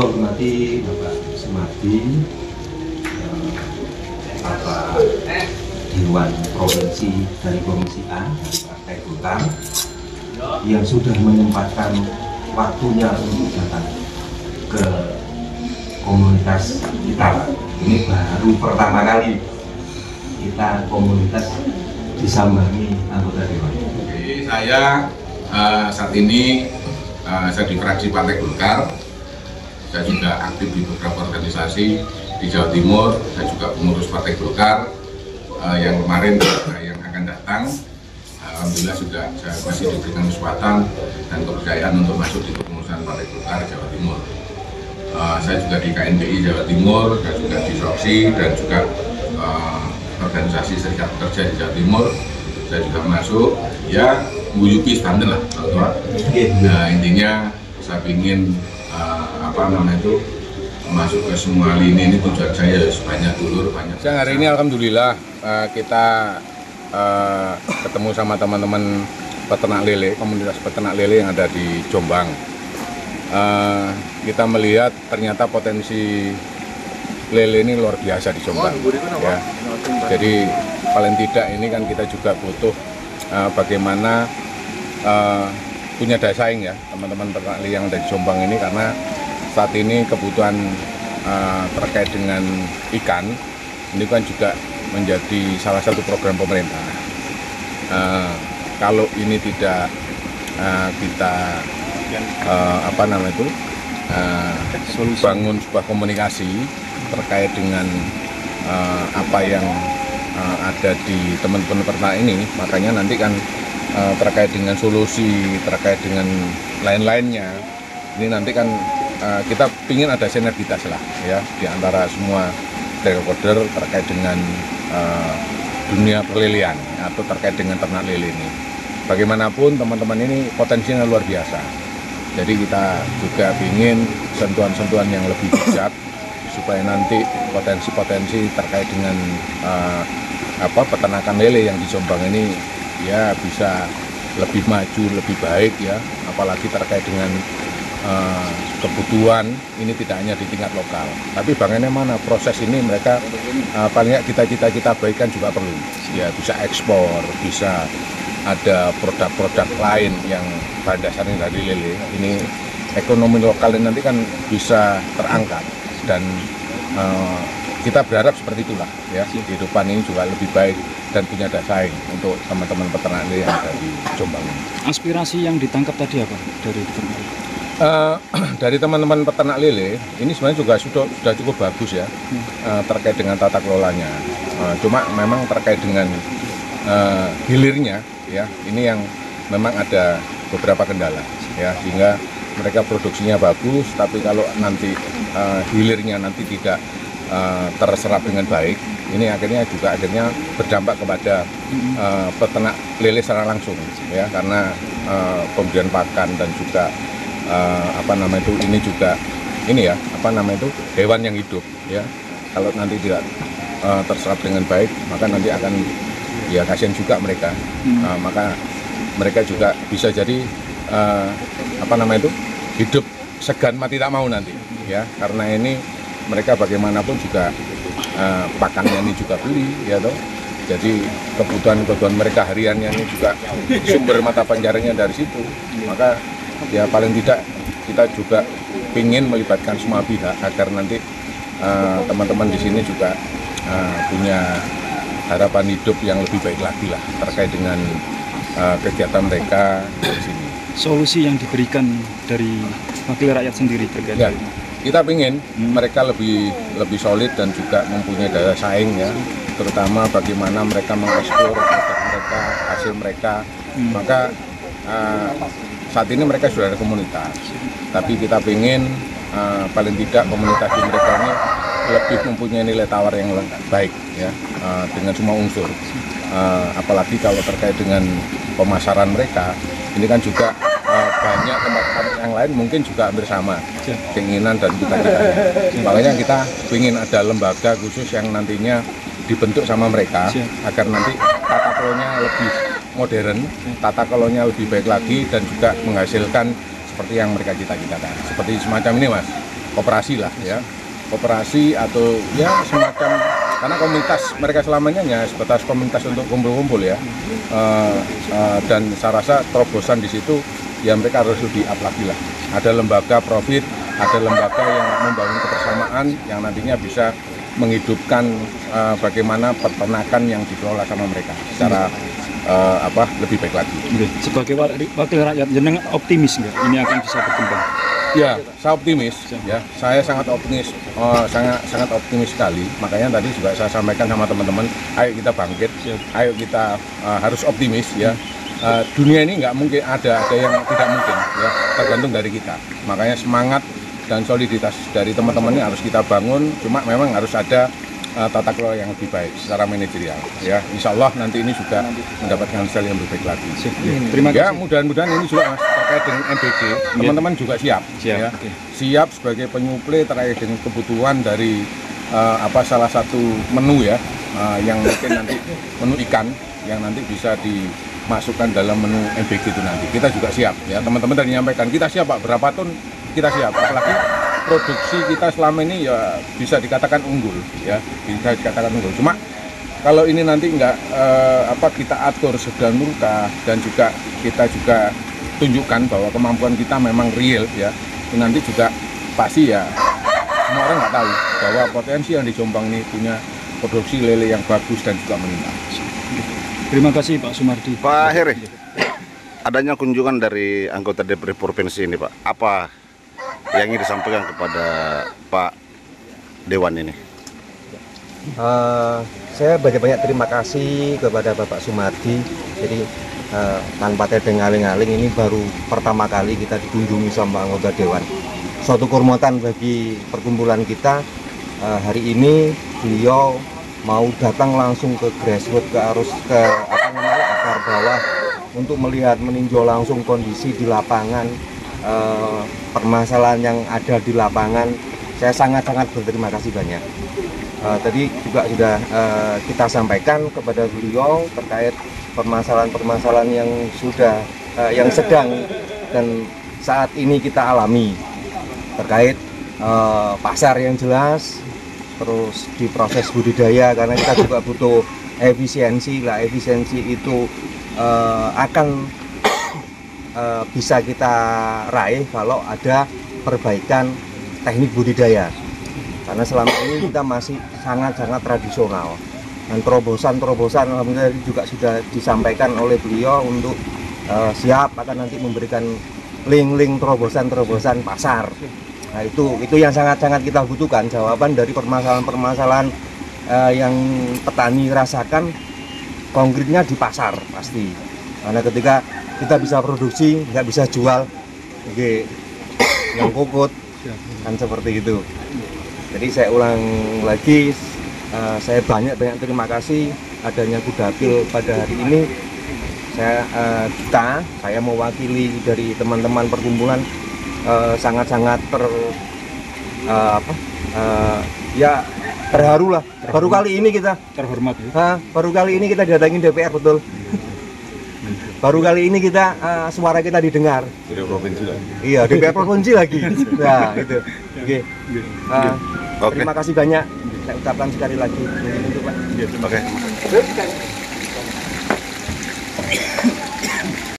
hormati Bapak Sumardi, Bapak Dewan Provinsi dari Komisi A dari Partai Golkar yang sudah menyempatkan waktunya untuk datang ke komunitas kita. Ini baru pertama kali kita komunitas disambangi anggota Dewan. Saya saat ini saya di fraksi Partai Golkar. Saya juga aktif di beberapa organisasi di Jawa Timur. Saya juga pengurus Partai Golkar yang kemarin yang akan datang. Alhamdulillah sudah saya masih diberikan kesempatan dan kepercayaan untuk masuk di kepengurusan Partai Golkar Jawa Timur. Saya juga di KNPI Jawa Timur dan juga di Soksi dan juga organisasi serikat pekerja di Jawa Timur. Saya juga masuk, ya nguyuki standar lah, nah intinya saya ingin masuk ke semua lini ini. Tujuan saya banyak dulur, banyak. Hari ini alhamdulillah kita ketemu sama teman-teman peternak lele, komunitas peternak lele yang ada di Jombang. Kita melihat ternyata potensi lele ini luar biasa di Jombang. Ya. Jadi paling tidak ini kan kita juga butuh bagaimana punya daya saing ya teman-teman peternak lele yang ada di Jombang ini, karena saat ini kebutuhan terkait dengan ikan ini kan juga menjadi salah satu program pemerintah. Kalau ini tidak kita bangun sebuah komunikasi terkait dengan apa yang ada di teman-teman peternak ini, makanya nanti kan terkait dengan solusi, terkait dengan lain-lainnya, ini nanti kan kita ingin ada sinergitas lah ya di antara semua stakeholder terkait dengan dunia perlelean atau terkait dengan ternak lele ini. Bagaimanapun teman-teman ini potensinya luar biasa. Jadi kita juga ingin sentuhan-sentuhan yang lebih bijak supaya nanti potensi-potensi terkait dengan peternakan lele yang di Jombang ini ya bisa lebih maju, lebih baik ya, apalagi terkait dengan kebutuhan ini tidak hanya di tingkat lokal, tapi bagaimana proses ini mereka paling nggak kita baikkan juga perlu ya, bisa ekspor, bisa ada produk-produk lain yang bahan dasarnya dari lele. Ini ekonomi lokal ini nanti kan bisa terangkat dan kita berharap seperti itulah ya, kehidupan ini juga lebih baik dan punya daya saing untuk teman-teman peternak lele yang ada di Jombang ini. Aspirasi yang ditangkap tadi apa dari peternak? Dari teman-teman peternak lele ini sebenarnya juga sudah cukup bagus ya terkait dengan tata kelolanya. Cuma memang terkait dengan hilirnya ya, ini yang memang ada beberapa kendala ya, sehingga mereka produksinya bagus, tapi kalau nanti hilirnya nanti tidak terserap dengan baik, ini akhirnya berdampak kepada peternak lele secara langsung ya, karena pemberian pakan dan juga ini juga hewan yang hidup ya, kalau nanti tidak terserap dengan baik maka nanti akan ya kasihan juga mereka. Maka mereka juga bisa jadi hidup segan mati tak mau nanti ya, karena ini mereka bagaimanapun juga pakannya ini juga beli ya toh. Jadi kebutuhan mereka hariannya ini juga sumber mata pencariannya dari situ. Maka ya paling tidak kita juga ingin melibatkan semua pihak agar nanti teman-teman di sini juga punya harapan hidup yang lebih baik lagi lah terkait dengan kegiatan mereka di sini. Solusi yang diberikan dari wakil rakyat sendiri terkait ya, kita ingin mereka lebih solid dan juga mempunyai daya saing ya, terutama bagaimana mereka mengeksplor produk mereka, hasil mereka. Maka saat ini mereka sudah ada komunitas, tapi kita ingin paling tidak komunitas di mereka ini lebih mempunyai nilai tawar yang baik ya, dengan semua unsur. Apalagi kalau terkait dengan pemasaran mereka, ini kan juga banyak tempat-tempat yang lain mungkin juga hampir sama keinginan dan cita-citanya. Makanya kita ingin ada lembaga khusus yang nantinya dibentuk sama mereka agar nanti tata kelolanya lebih modern, tata kelolanya lebih baik lagi dan juga menghasilkan seperti yang mereka cita-citakan. Seperti semacam ini Mas, koperasi lah ya, koperasi atau ya semacam, karena komunitas mereka selamanya hanya sebatas komunitas untuk kumpul-kumpul ya. Dan saya rasa terobosan di situ ya mereka harus lebih up lagi lah. Ada lembaga profit, ada lembaga yang membangun kebersamaan yang nantinya bisa menghidupkan bagaimana peternakan yang dikelola sama mereka secara lebih baik lagi. Sebagai wakil rakyat, jenengan optimis nggak ini akan bisa berkembang? Ya, saya optimis. Ya, saya sangat optimis, sangat optimis sekali. Makanya tadi juga saya sampaikan sama teman-teman, ayo kita bangkit, ayo kita harus optimis ya. Dunia ini nggak mungkin ada yang tidak mungkin ya, tergantung dari kita. Makanya semangat dan soliditas dari teman-teman ini harus kita bangun. Cuma memang harus ada tata kelola yang lebih baik secara manajerial ya. Insya Allah nanti ini juga mendapatkan hasil yang lebih baik lagi. Terima kasih. Ya, mudah-mudahan ini juga Mas, terkait dengan MBG, teman-teman juga siap. Ya. Siap sebagai penyuplai terkait dengan kebutuhan dari salah satu menu ya, yang mungkin nanti menu ikan yang nanti bisa dimasukkan dalam menu MBG itu nanti. Kita juga siap ya. Teman-teman tadi menyampaikan kita siap Pak, berapa ton kita siap. Apalagi produksi kita selama ini ya bisa dikatakan unggul ya, bisa dikatakan unggul. Cuma kalau ini nanti nggak kita atur sedang rupa dan juga kita juga tunjukkan bahwa kemampuan kita memang real ya, ini nanti juga pasti ya semua orang nggak tahu bahwa potensi yang di Jombang ini punya produksi lele yang bagus dan juga meningkat. Terima kasih Pak Sumardi. Pak Heri, adanya kunjungan dari anggota DPR Provinsi ini Pak, apa yang ingin disampaikan kepada Pak Dewan ini? Saya banyak-banyak terima kasih kepada Bapak Sumardi. Jadi tanpa tedeng aling-aling, ini baru pertama kali kita dikunjungi sama anggota Dewan. Suatu kehormatan bagi perkumpulan kita. Hari ini beliau mau datang langsung ke grassroots, ke akar bawah untuk melihat, meninjau langsung kondisi di lapangan, permasalahan yang ada di lapangan. Saya sangat-sangat berterima kasih banyak. Tadi juga sudah kita sampaikan kepada beliau terkait permasalahan-permasalahan yang sedang dan saat ini kita alami, terkait pasar yang jelas, terus di proses budidaya, karena kita juga butuh efisiensi lah. Efisiensi itu akan bisa kita raih kalau ada perbaikan teknik budidaya, karena selama ini kita masih sangat-sangat tradisional. Dan terobosan alhamdulillah juga sudah disampaikan oleh beliau untuk siap akan nanti memberikan link-link terobosan pasar. Nah itu yang sangat-sangat kita butuhkan, jawaban dari permasalahan-permasalahan yang petani rasakan konkretnya di pasar pasti. Karena ketika kita bisa produksi, nggak bisa jual yang kokot, kan seperti itu. Jadi saya ulang lagi, saya banyak terima kasih adanya Kudapil pada hari ini. Saya mewakili dari teman-teman perkumpulan sangat-sangat terharu lah. Baru kali ini kita terhormat ya? Baru kali ini kita datangin DPR, betul. Baru kali ini kita suara kita didengar. DPR Provinsi lagi. Iya, DPR Provinsi lagi. Nah, itu. Terima kasih banyak. Saya ucapkan sekali lagi. Oke.